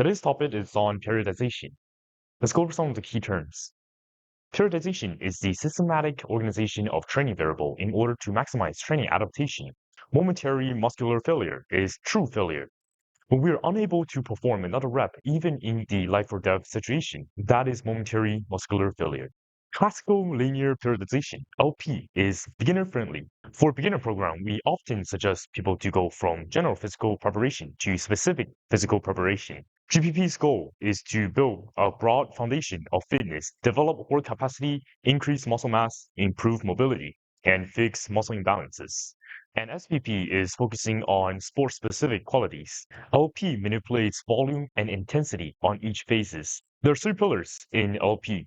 Today's topic is on periodization. Let's go over some of the key terms. Periodization is the systematic organization of training variable in order to maximize training adaptation. Momentary muscular failure is true failure. When we are unable to perform another rep even in the life or death situation, that is momentary muscular failure. Classical linear periodization, LP, is beginner friendly. For beginner program, we often suggest people to go from general physical preparation to specific physical preparation. GPP's goal is to build a broad foundation of fitness, develop work capacity, increase muscle mass, improve mobility, and fix muscle imbalances. And SPP is focusing on sport-specific qualities. LP manipulates volume and intensity on each phases. There are three pillars in LP: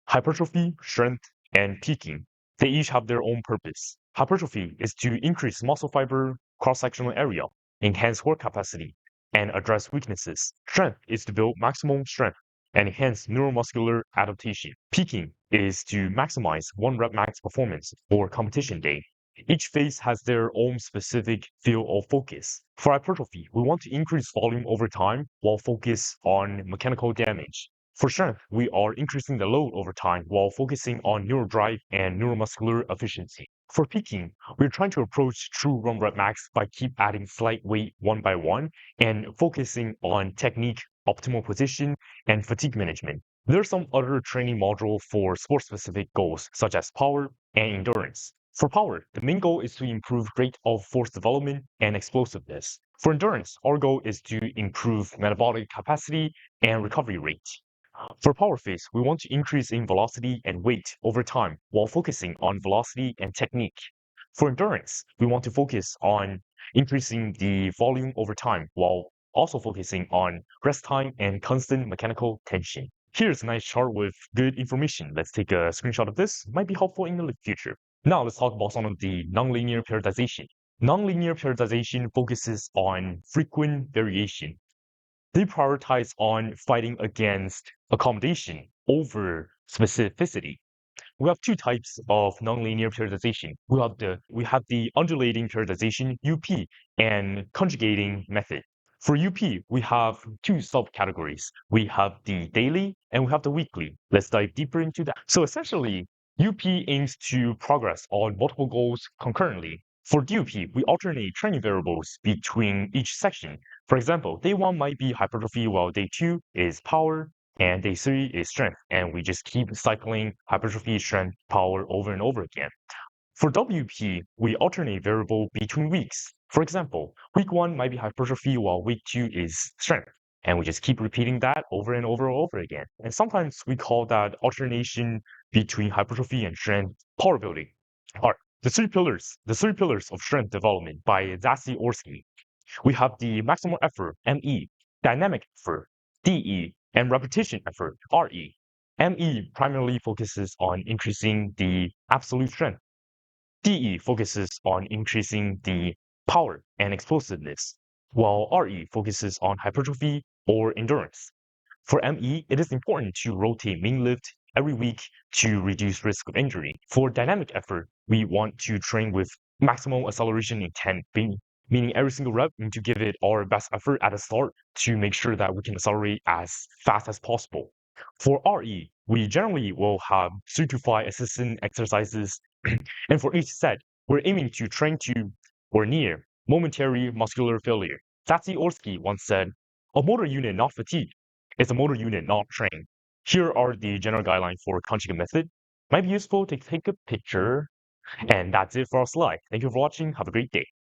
hypertrophy, strength, and peaking. They each have their own purpose. Hypertrophy is to increase muscle fiber cross-sectional area, enhance work capacity, and address weaknesses. Strength is to build maximum strength and enhance neuromuscular adaptation. Peaking is to maximize one rep max performance for competition day. Each phase has their own specific field of focus. For hypertrophy, we want to increase volume over time while focus on mechanical damage. For strength, we are increasing the load over time while focusing on neural drive and neuromuscular efficiency. For peaking, we're trying to approach true run rep max by keep adding slight weight one by one and focusing on technique, optimal position, and fatigue management. There are some other training modules for sport-specific goals, such as power and endurance. For power, the main goal is to improve rate of force development and explosiveness. For endurance, our goal is to improve metabolic capacity and recovery rate. For power phase, we want to increase in velocity and weight over time while focusing on velocity and technique. For endurance, we want to focus on increasing the volume over time while also focusing on rest time and constant mechanical tension. Here's a nice chart with good information. Let's take a screenshot of this. It might be helpful in the future. Now let's talk about some of the nonlinear periodization. Nonlinear periodization focuses on frequent variation. They prioritize on fighting against accommodation over specificity. We have two types of nonlinear periodization. We have the undulating periodization UP and conjugating method. For UP, we have two subcategories. We have the daily and we have the weekly. Let's dive deeper into that. So essentially, UP aims to progress on multiple goals concurrently. For DUP, we alternate training variables between each section. For example, day 1 might be hypertrophy, while day 2 is power, and day 3 is strength. And we just keep cycling hypertrophy, strength, power over and over again. For WP, we alternate variable between weeks. For example, week 1 might be hypertrophy, while week 2 is strength. And we just keep repeating that over and over and over again. And sometimes we call that alternation between hypertrophy and strength power building. All right. The three pillars of strength development by Zacy-Orsky. We have the maximal effort, ME, dynamic effort, DE, and repetition effort, RE. ME primarily focuses on increasing the absolute strength. DE focuses on increasing the power and explosiveness, while RE focuses on hypertrophy or endurance. For ME, it is important to rotate main lift every week to reduce risk of injury. For dynamic effort, we want to train with maximum acceleration intent, meaning every single rep we need to give it our best effort at the start to make sure that we can accelerate as fast as possible. For RE, we generally will have 3 to 5 assistant exercises, and for each set, we're aiming to train to or near momentary muscular failure. Zacy-Orsky once said, "A motor unit not fatigued is a motor unit not trained." Here are the general guidelines for conjugate method. Might be useful to take a picture. And that's it for our slide. Thank you for watching. Have a great day.